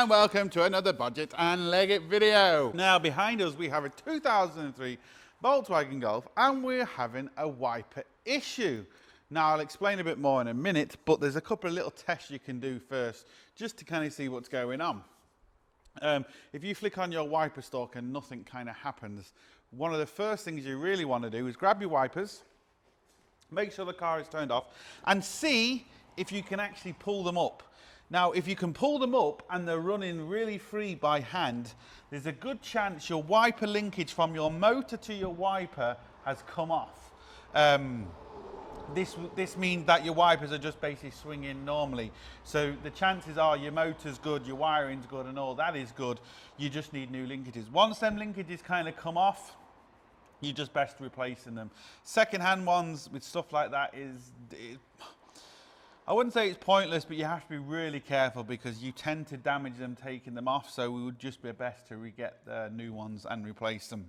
and welcome to another Bodgit and Leggit video. Now behind us we have a 2003 Volkswagen Golf and we're having a wiper issue. Now I'll explain a bit more in a minute, but there's a couple of little tests you can do first just to kind of see what's going on. If you flick on your wiper stalk and nothing kind of happens, one of the first things you really want to do is grab your wipers, make sure the car is turned off, and see if you can actually pull them up. Now, if you can pull them up and they're running really free by hand, there's a good chance your wiper linkage from your motor to your wiper has come off. This means that your wipers are just basically swinging normally. So the chances are your motor's good, your wiring's good, and all that is good. You just need new linkages. Once them linkages kind of come off, you're just best replacing them. Second-hand ones with stuff like that I wouldn't say it's pointless, but you have to be really careful because you tend to damage them taking them off, so it would just be best to re-get the new ones and replace them.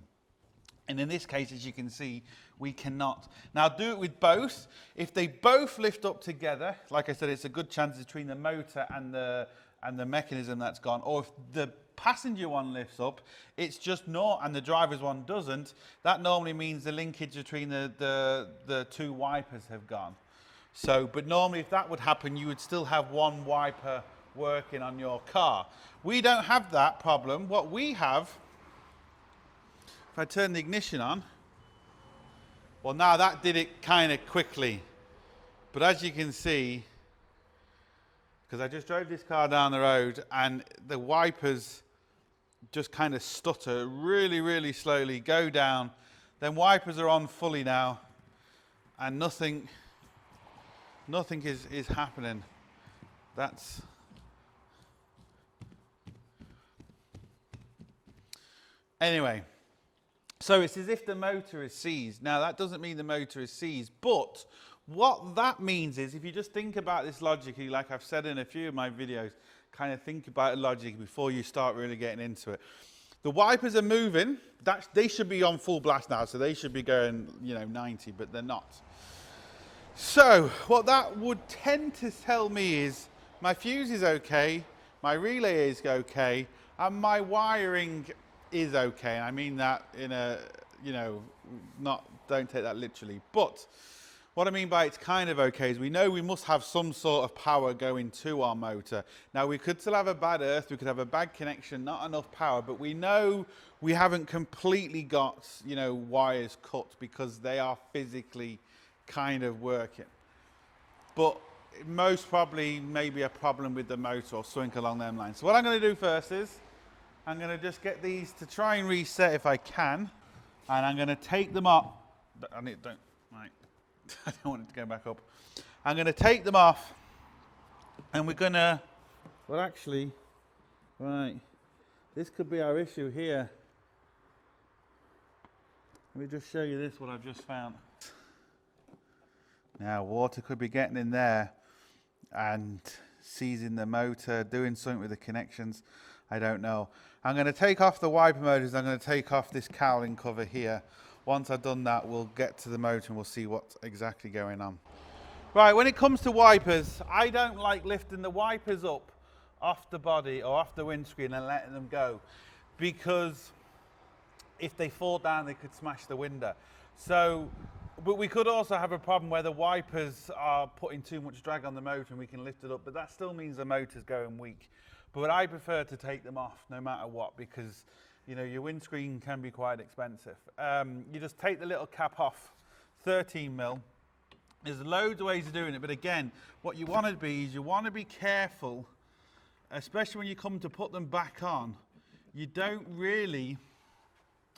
And in this case, as you can see, we cannot. Now do it with both. If they both lift up together, like I said, it's a good chance between the motor and the mechanism that's gone, or if the passenger one lifts up, it's just not, and the driver's one doesn't, that normally means the linkage between the two wipers have gone. So, but normally if that would happen, you would still have one wiper working on your car. We don't have that problem. What we have, if I turn the ignition on, well now that did it kind of quickly. But as you can see, because I just drove this car down the road and the wipers just kind of stutter really, really slowly, go down. Then wipers are on fully now and nothing is happening. That's anyway. So it's as if the motor is seized. Now that doesn't mean the motor is seized, but what that means is if you just think about this logically, like I've said in a few of my videos, kind of think about it logically before you start really getting into it. The wipers are moving. They should be on full blast now, so they should be going, 90, but they're not. So what that would tend to tell me is my fuse is okay, my relay is okay, and my wiring is okay. And I mean that in a, don't take that literally. But what I mean by it's kind of okay is we know we must have some sort of power going to our motor. Now we could still have a bad earth, we could have a bad connection, not enough power, but we know we haven't completely got, wires cut because they are physically kind of working. But most probably maybe a problem with the motor or something along them lines. So what I'm going to do first is I'm going to just get these to try and reset if I can, and I'm going to take them off. I don't want it to go back up. I'm going to take them off and we're going to, well actually, right, this could be our issue here. Let me just show you this, what I've just found. Now water could be getting in there and seizing the motor, doing something with the connections. I don't know. I'm going to take off the wiper motors. I'm going to take off this cowling cover here. Once I've done that, we'll get to the motor and we'll see what's exactly going on. Right, when it comes to wipers, I don't like lifting the wipers up off the body or off the windscreen and letting them go, because if they fall down, they could smash the window. But we could also have a problem where the wipers are putting too much drag on the motor and we can lift it up, but that still means the motor's going weak. But I prefer to take them off no matter what, because your windscreen can be quite expensive. You just take the little cap off, 13 mil. There's loads of ways of doing it, but again, what you want to be is you want to be careful, especially when you come to put them back on. You don't really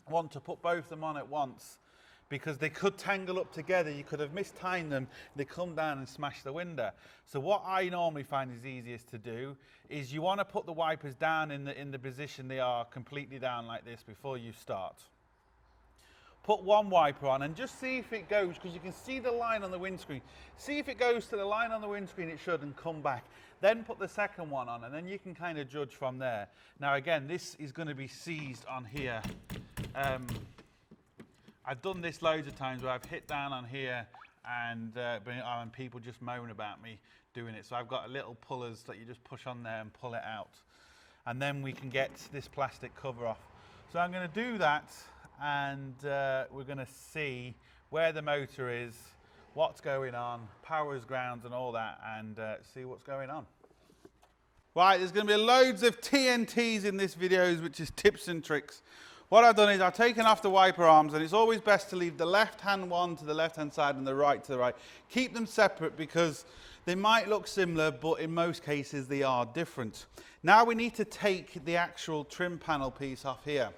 want to put both of them on at once, because they could tangle up together. You could have mistimed them, they come down and smash the window. So what I normally find is easiest to do is you want to put the wipers down in the position they are, completely down like this before you start. Put one wiper on and just see if it goes, because you can see the line on the windscreen. See if it goes to the line on the windscreen, it should, and come back. Then put the second one on, and then you can kind of judge from there. Now again, this is going to be seized on here. I've done this loads of times where I've hit down on here and people just moan about me doing it. So I've got little pullers that you just push on there and pull it out. and then we can get this plastic cover off. So I'm going to do that, and we're going to see where the motor is, what's going on, powers, grounds and all that, and see what's going on. Right, there's going to be loads of TNTs in this video, which is tips and tricks. What I've done is I've taken off the wiper arms, and it's always best to leave the left hand one to the left hand side and the right to the right. Keep them separate because they might look similar, but in most cases they are different. Now we need to take the actual trim panel piece off here.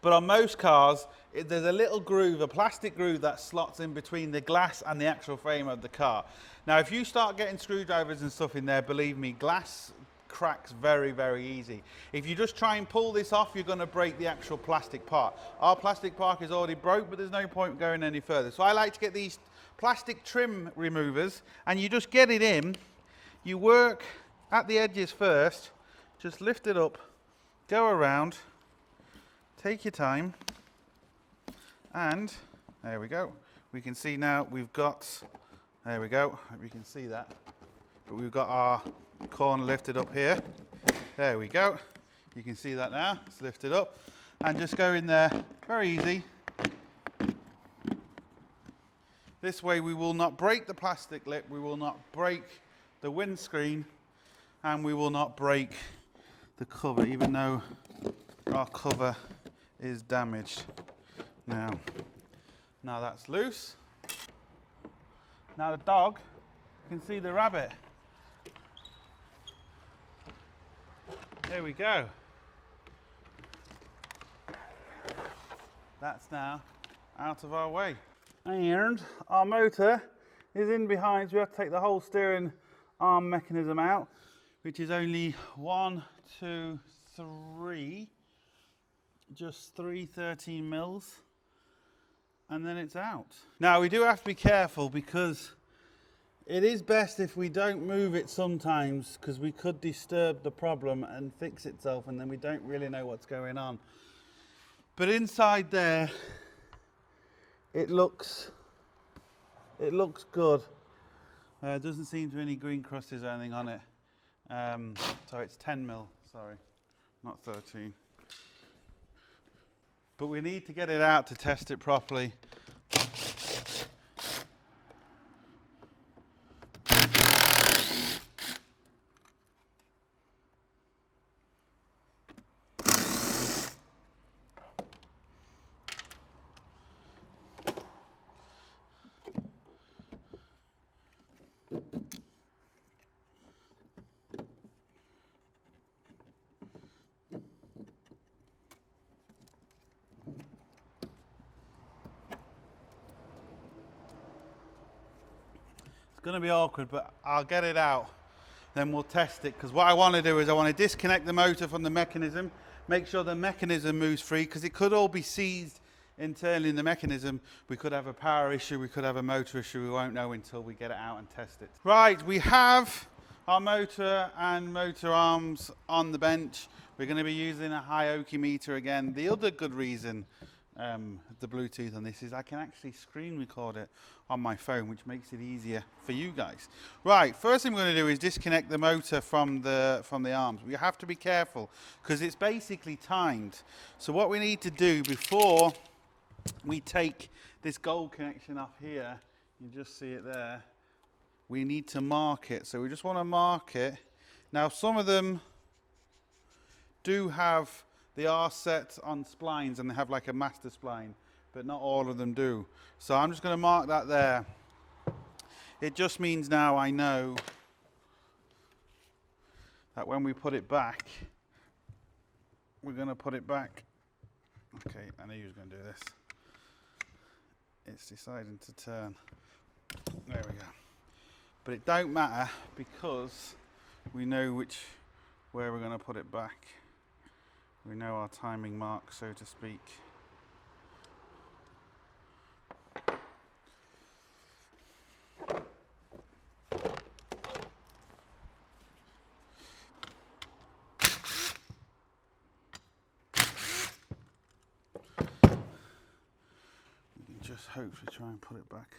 But on most cars, there's a little groove, a plastic groove that slots in between the glass and the actual frame of the car. Now, if you start getting screwdrivers and stuff in there, believe me, glass cracks very, very easy. If you just try and pull this off, you're going to break the actual plastic part. Our plastic part is already broke, but there's no point going any further. So I like to get these plastic trim removers, and you just get it in. You work at the edges first, just lift it up, go around. Take your time, and there we go. We can see now we've got, there we go, hope you can see that. But we've got our corner lifted up here. There we go. You can see that now, it's lifted up. And just go in there, very easy. This way we will not break the plastic lip, we will not break the windscreen, and we will not break the cover, even though our cover is damaged. Now that's loose. Now the dog can see the rabbit. There we go. That's now out of our way. And our motor is in behind, so we have to take the whole steering arm mechanism out, which is only 1, 2, 3. Just 13 mils, and then it's out. Now we do have to be careful because it is best if we don't move it sometimes, because we could disturb the problem and fix itself, and then we don't really know what's going on. But inside there, it looks good. Doesn't seem to be any green crusties or anything on it. So it's 10 mil, sorry, not 13. But we need to get it out to test it properly. It's going to be awkward, but I'll get it out, then we'll test it, because what I want to do is I want to disconnect the motor from the mechanism, make sure the mechanism moves free, because it could all be seized internally in the mechanism. We could have a power issue, we could have a motor issue, we won't know until we get it out and test it. Right, we have our motor and motor arms on the bench. We're going to be using a Hioki meter again. The other good reason the Bluetooth on this is I can actually screen record it on my phone, which makes it easier for you guys. Right, first thing we're going to do is disconnect the motor from the arms. We have to be careful because it's basically timed. So what we need to do before we take this gold connection off here, you just see it there, we need to mark it. So we just want to mark it. Now some of them do have, they are set on splines and they have like a master spline, but not all of them do. So I'm just going to mark that there. It just means now I know that when we put it back, we're going to put it back. Okay, I knew you was going to do this. It's deciding to turn. There we go. But it don't matter because we know where we're going to put it back. We know our timing mark, so to speak. Just hopefully try and put it back.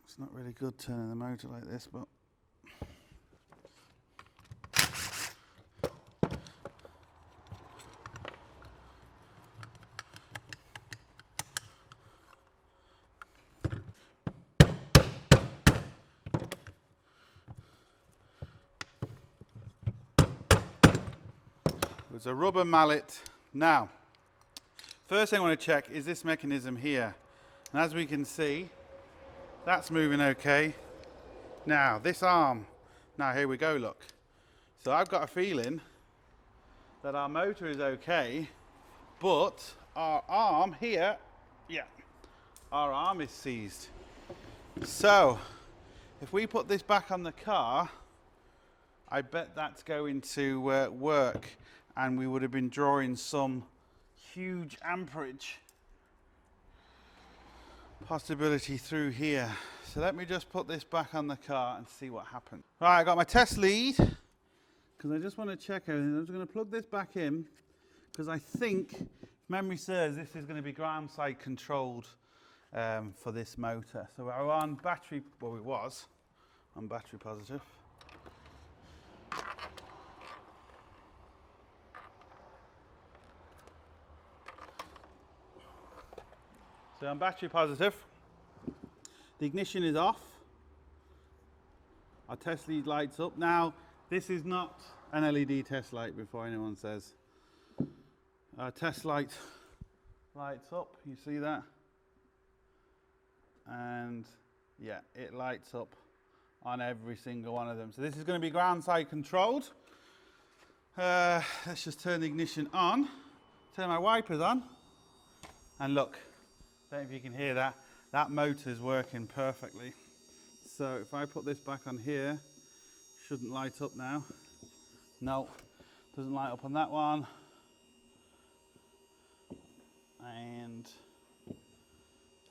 It's not really good turning the motor like this, but It's a rubber mallet. Now, first thing I want to check is this mechanism here. And as we can see, that's moving okay. Now, this arm. Now, here we go, look. So I've got a feeling that our motor is okay, but our arm here, yeah, our arm is seized. So, if we put this back on the car, I bet that's going to work, and we would have been drawing some huge amperage possibility through here. So let me just put this back on the car and see what happens. Right, I got my test lead, because I just want to check everything. I'm just going to plug this back in, because I think, if memory serves, this is going to be ground side controlled for this motor. So we're on battery, well, we was on battery positive. So I'm battery positive. The ignition is off. Our test lead lights up. Now, this is not an LED test light, before anyone says. Our test light lights up, you see that? And yeah, it lights up on every single one of them. So this is going to be ground side controlled. Let's just turn the ignition on, turn my wipers on, and look, I don't know if you can hear that, that motor is working perfectly. So if I put this back on here, shouldn't light up now. No, doesn't light up on that one. And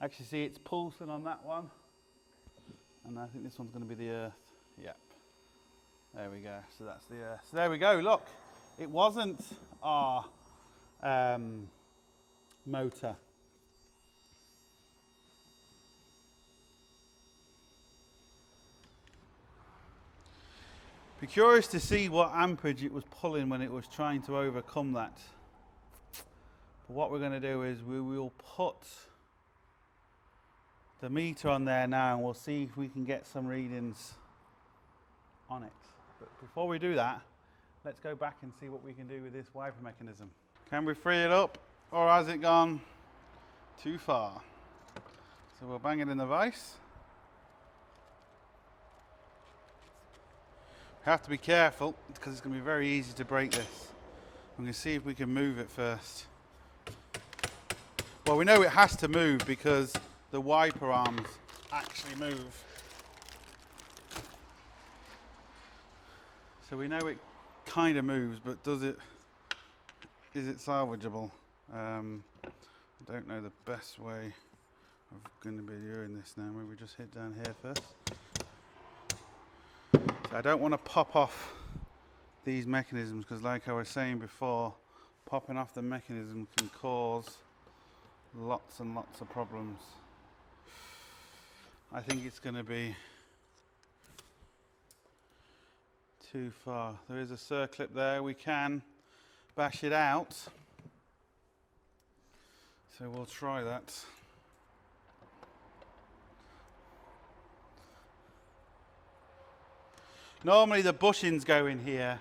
actually see it's pulsing on that one. And I think this one's going to be the earth. Yep. There we go. So that's the earth. So there we go. Look, it wasn't our motor. Be curious to see what amperage it was pulling when it was trying to overcome that. But what we're going to do is we will put the meter on there now, and we'll see if we can get some readings on it. But before we do that, let's go back and see what we can do with this wiper mechanism. Can we free it up, or has it gone too far? So we'll bang it in the vise. We have to be careful, because it's going to be very easy to break this. I'm going to see if we can move it first. Well, we know it has to move because the wiper arms actually move. So we know it kind of moves, but is it salvageable? I don't know the best way of going to be doing this now. Maybe we just hit down here first. So I don't want to pop off these mechanisms, because like I was saying before, popping off the mechanism can cause lots and lots of problems. I think it's going to be too far. There is a circlip there. We can bash it out. So we'll try that. Normally the bushings go in here.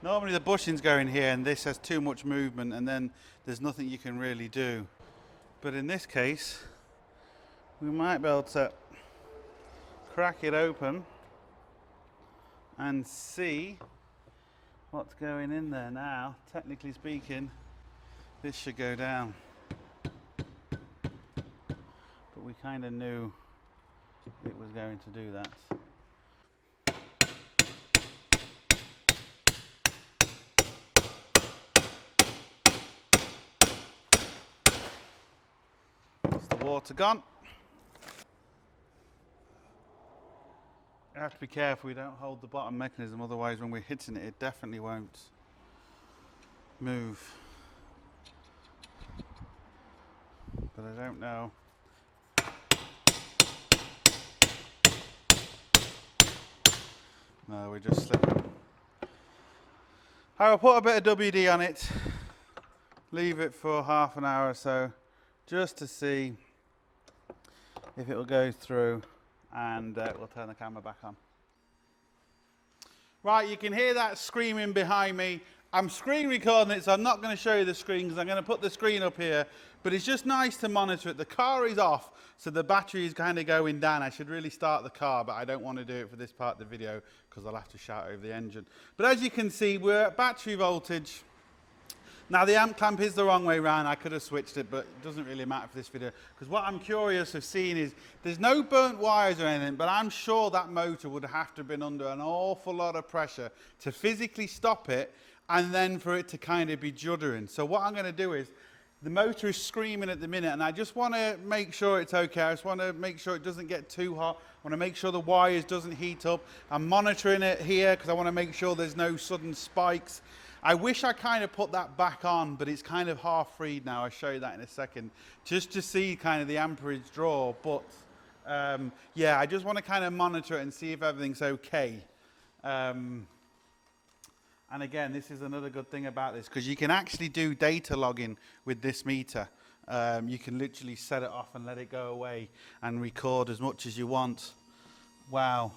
Normally the bushings go in here, and this has too much movement, and then there's nothing you can really do. But in this case, we might be able to crack it open and see what's going in there now. Technically speaking, this should go down. But we kind of knew it was going to do that. Water gone. You have to be careful we don't hold the bottom mechanism, otherwise when we're hitting it, it definitely won't move. But I don't know. No, we're just slipping. I will put a bit of WD on it, leave it for half an hour or so, just to see if it will go through, and we'll turn the camera back on. Right, you can hear that screaming behind me. I'm screen recording it, so I'm not going to show you the screen because I'm going to put the screen up here. But it's just nice to monitor it. The car is off, so the battery is kind of going down. I should really start the car, but I don't want to do it for this part of the video because I'll have to shout over the engine. But as you can see, we're at battery voltage. Now the amp clamp is the wrong way round. I could have switched it, but it doesn't really matter for this video. Because what I'm curious of seeing is, there's no burnt wires or anything, but I'm sure that motor would have to have been under an awful lot of pressure to physically stop it, and then for it to kind of be juddering. So what I'm going to do is, the motor is screaming at the minute, and I just want to make sure it's okay. I just want to make sure it doesn't get too hot. I want to make sure the wires doesn't heat up. I'm monitoring it here because I want to make sure there's no sudden spikes. I wish I kind of put that back on, but it's kind of half freed now. I'll show you that in a second, just to see kind of the amperage draw. But yeah, I just want to kind of monitor it and see if everything's okay. And again, this is another good thing about this, because you can actually do data logging with this meter. You can literally set it off and let it go away and record as much as you want. Wow,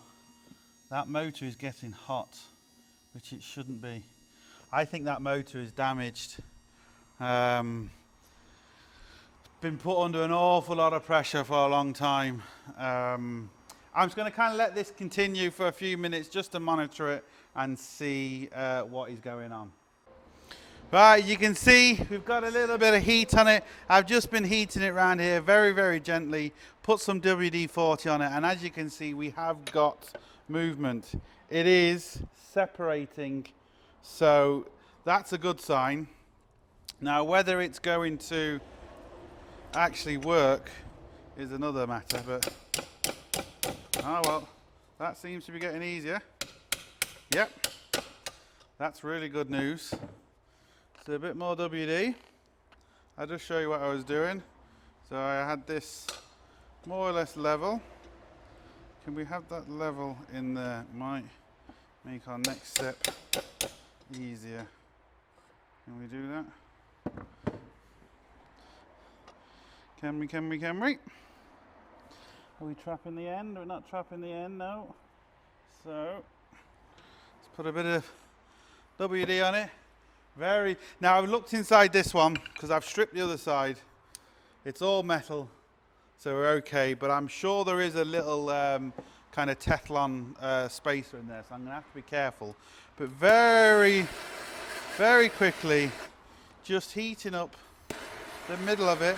that motor is getting hot, which it shouldn't be. I think that motor is damaged. Been put under an awful lot of pressure for a long time. I'm just going to kind of let this continue for a few minutes just to monitor it and see what is going on. Right, you can see we've got a little bit of heat on it. I've just been heating it around here very, very gently. Put some WD-40 on it, and as you can see, we have got movement. It is separating, so that's a good sign. Now, whether it's going to actually work is another matter, but oh well, that seems to be getting easier. Yep, that's really good news. So a bit more WD. I'll just show you what I was doing. So I had this more or less level. Can we have that level in there? Might make our next step easier. Can we do that? Can we? Are we trapping the end? We're not trapping the end, no. So let's put a bit of WD on it. Now I've looked inside this one because I've stripped the other side. It's all metal, so we're okay, but I'm sure there is a little kind of Teflon spacer in there, so I'm going to have to be careful. But very, very quickly, just heating up the middle of it,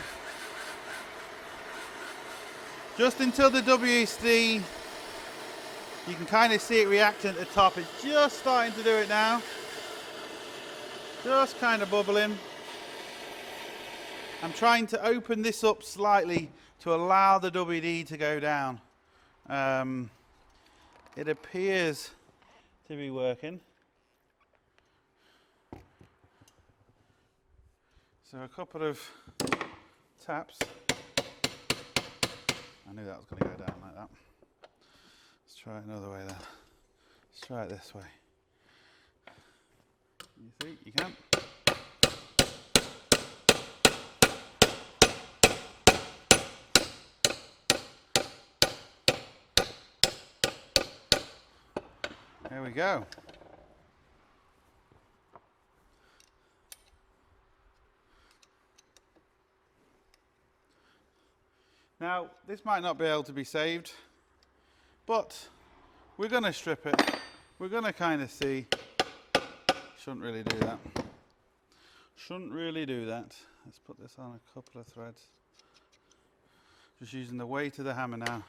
just until the WD, you can kind of see it reacting at the top. It's just starting to do it now. Just kind of bubbling. I'm trying to open this up slightly to allow the WD to go down. It appears to be working. So a couple of taps. I knew that was going to go down like that. Let's try it another way then. Let's try it this way. You see, you can. There we go. Now, this might not be able to be saved, but we're going to strip it. We're going to kind of see. Shouldn't really do that. Shouldn't really do that. Let's put this on a couple of threads. Just using the weight of the hammer now.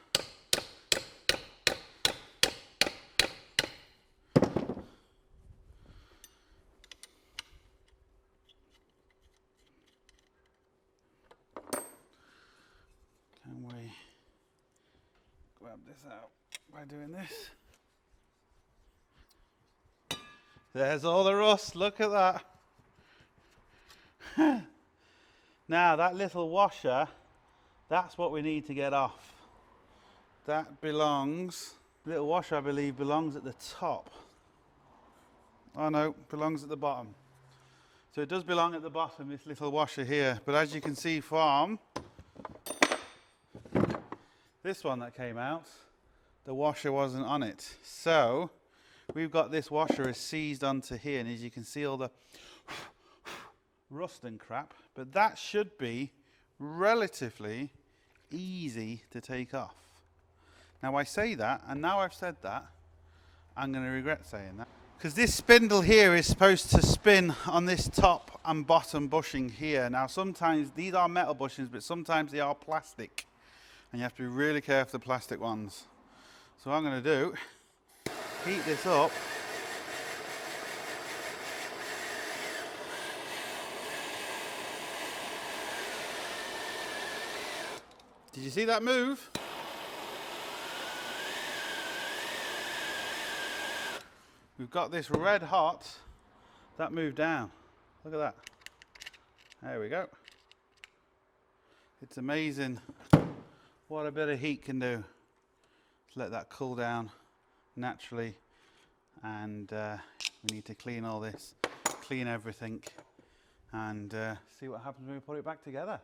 Can we grab this out by doing this? There's all the rust, look at that. Now that little washer, that's what we need to get off. That belongs, the little washer I believe belongs at the top. Oh no, belongs at the bottom. So it does belong at the bottom, this little washer here. But as you can see from this one that came out, the washer wasn't on it. So we've got this washer is seized onto here, and as you can see all the rust and crap, but that should be relatively easy to take off. Now I say that, and now I've said that, I'm going to regret saying that. Because this spindle here is supposed to spin on this top and bottom bushing here. Now sometimes, these are metal bushings, but sometimes they are plastic. And you have to be really careful with the plastic ones. So what I'm going to do, heat this up. Did you see that move? We've got this red hot. That moved down. Look at that. There we go. It's amazing what a bit of heat can do. Let's let that cool down naturally. And we need to clean all this, clean everything, and see what happens when we put it back together.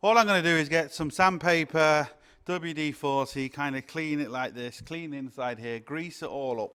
All I'm going to do is get some sandpaper, WD-40, kind of clean it like this, clean the inside here, grease it all up.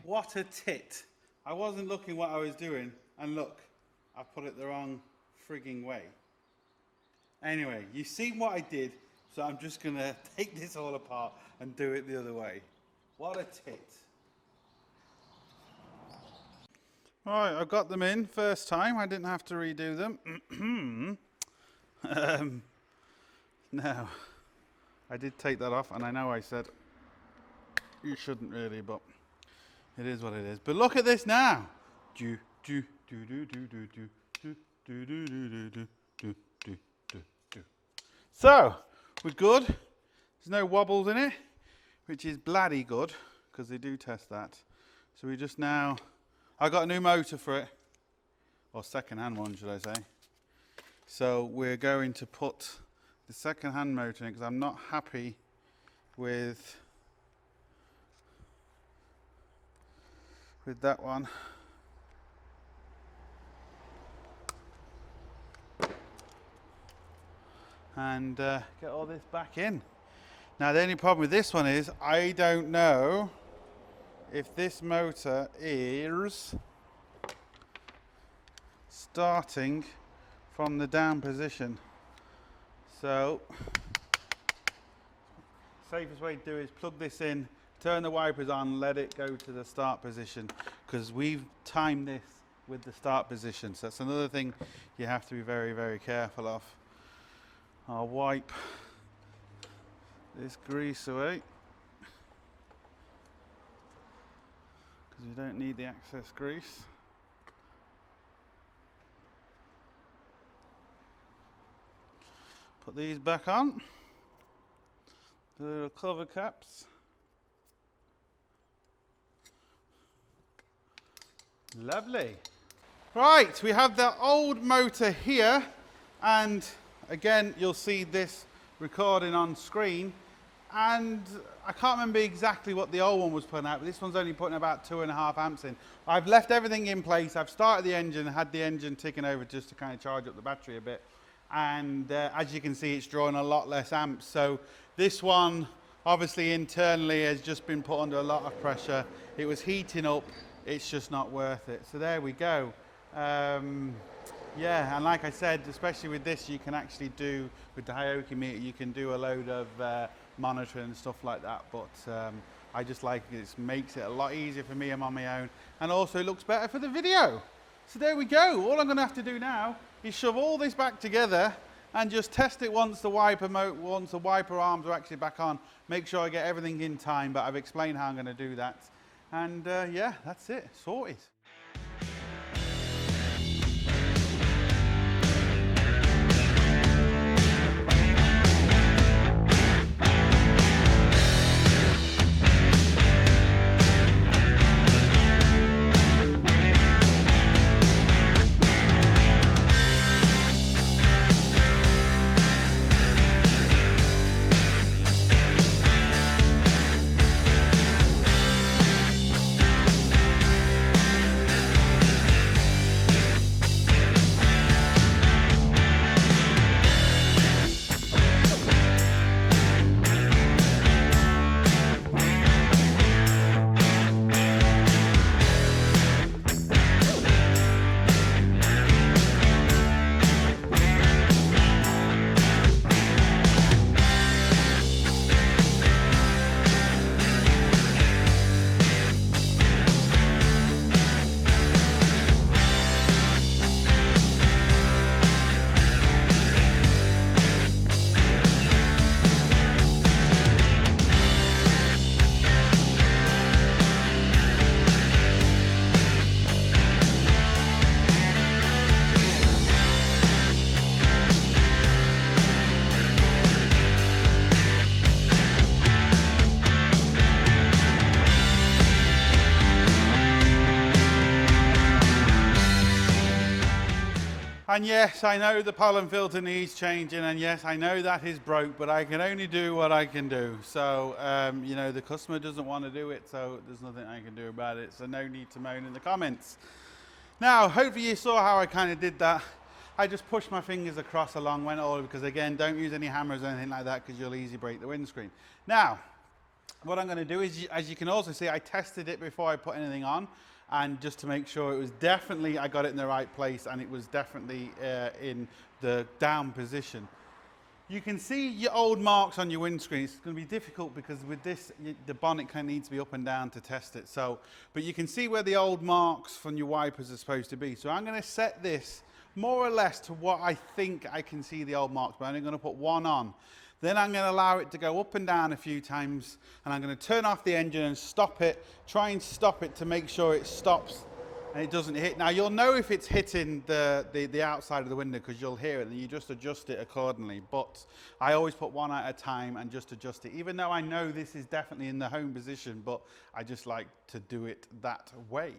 What a tit. I wasn't looking what I was doing, and look, I put it the wrong frigging way. Anyway, you've seen what I did, so I'm just going to take this all apart and do it the other way. What a tit. Alright, I got them in first time. I didn't have to redo them. Now, I did take that off, and I know I said you shouldn't really, but it is what it is. But look at this now. So, we're good. There's no wobbles in it, which is bloody good, because they do test that. So we just now, I got a new motor for it, or second-hand one, should I say. So we're going to put the second-hand motor in, because I'm not happy with that one. And get all this back in. Now the only problem with this one is I don't know if this motor is starting from the down position. So safest way to do is plug this in, turn the wipers on, let it go to the start position, because we've timed this with the start position. So that's another thing you have to be very, very careful of. I'll wipe this grease away, because we don't need the excess grease. Put these back on, the little cover caps. Lovely. Right, we have the old motor here, and again, you'll see this recording on screen. And I can't remember exactly what the old one was putting out, but this one's only putting about 2.5 amps in. I've left everything in place. I've started the engine, had the engine ticking over just to kind of charge up the battery a bit. And as you can see, it's drawing a lot less amps. So this one, obviously internally, has just been put under a lot of pressure. It was heating up. It's just not worth it. So there we go. Yeah, and like I said, especially with this, you can actually do, with the Hioki meter, you can do a load of monitoring and stuff like that. But I just like it. It makes it a lot easier for me. I'm on my own. And also it looks better for the video. So there we go. All I'm going to have to do now is shove all this back together and just test it once the wiper arms are actually back on. Make sure I get everything in time, but I've explained how I'm going to do that. And yeah, that's it. Sorted. And yes, I know the pollen filter needs changing, and yes, I know that is broke, but I can only do what I can do. So, you know, the customer doesn't want to do it, so there's nothing I can do about it. So no need to moan in the comments. Now, hopefully you saw how I kind of did that. I just pushed my fingers across along, went all over, because again, don't use any hammers or anything like that, because you'll easily break the windscreen. Now, what I'm going to do is, as you can also see, I tested it before I put anything on. And just to make sure it was definitely, I got it in the right place, and it was definitely in the down position. You can see your old marks on your windscreen. It's going to be difficult because with this, the bonnet kind of needs to be up and down to test it. So, but you can see where the old marks from your wipers are supposed to be. So I'm going to set this more or less to what I think I can see the old marks, but I'm only going to put one on. Then I'm going to allow it to go up and down a few times, and I'm going to turn off the engine and stop it, try and stop it to make sure it stops and it doesn't hit. Now you'll know if it's hitting the outside of the window because you'll hear it, and you just adjust it accordingly. But I always put one at a time and just adjust it, even though I know this is definitely in the home position, but I just like to do it that way.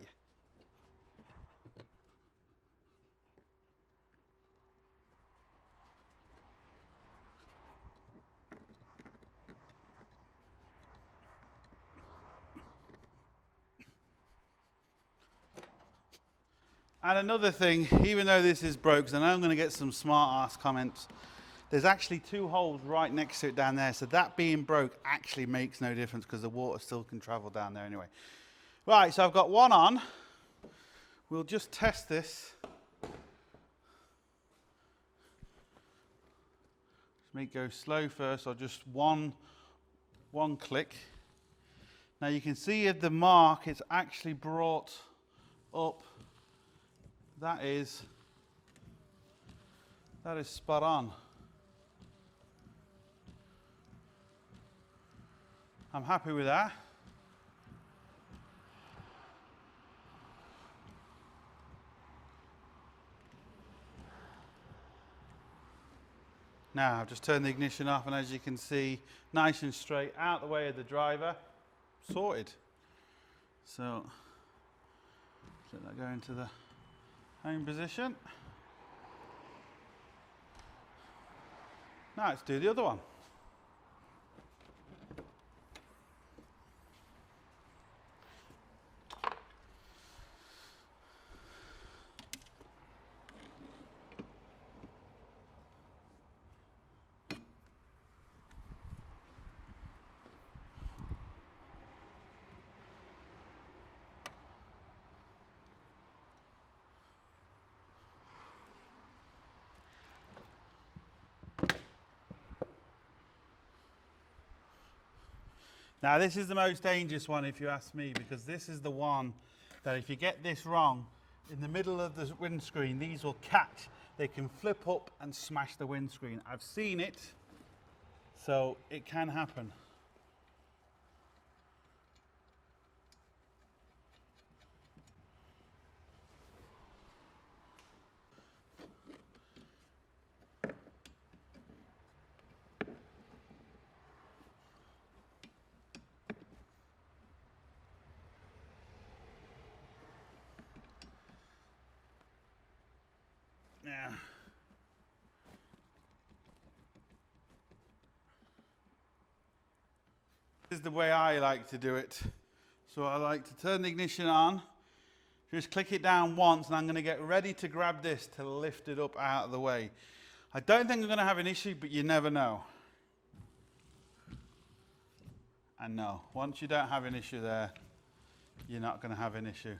And another thing, even though this is broke, and I'm going to get some smart-ass comments, there's actually two holes right next to it down there, so that being broke actually makes no difference because the water still can travel down there anyway. Right, so I've got one on. We'll just test this. Make it go slow first, or just one click. Now you can see at the mark, it's actually brought up. That is spot on. I'm happy with that. Now I've just turned the ignition off, and as you can see, nice and straight out the way of the driver, sorted. So Let that go into the home position. Now let's do the other one. Now this is the most dangerous one if you ask me, because this is the one that if you get this wrong, in the middle of the windscreen, these will catch. They can flip up and smash the windscreen. I've seen it, so it can happen. Now, this is the way I like to do it. So I like to turn the ignition on, just click it down once, and I'm going to get ready to grab this to lift it up out of the way. I don't think I'm going to have an issue, but you never know. And no, once you don't have an issue there, you're not going to have an issue.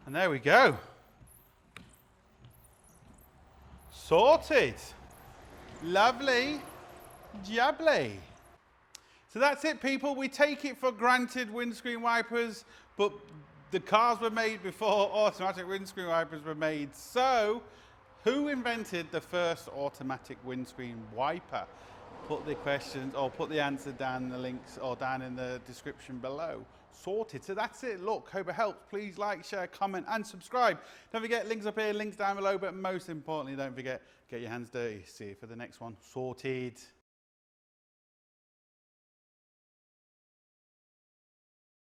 And there we go. Sorted. Lovely. Jubbly. So that's it, people. We take it for granted windscreen wipers, but the cars were made before automatic windscreen wipers were made. So who invented the first automatic windscreen wiper? Put the questions or put the answer down in the links or down in the description below. Sorted. So that's it. Look, hope it helps. Please like, share, comment and subscribe. Don't forget, links up here, links down below, but most importantly, don't forget, get your hands dirty. See you for the next one. Sorted.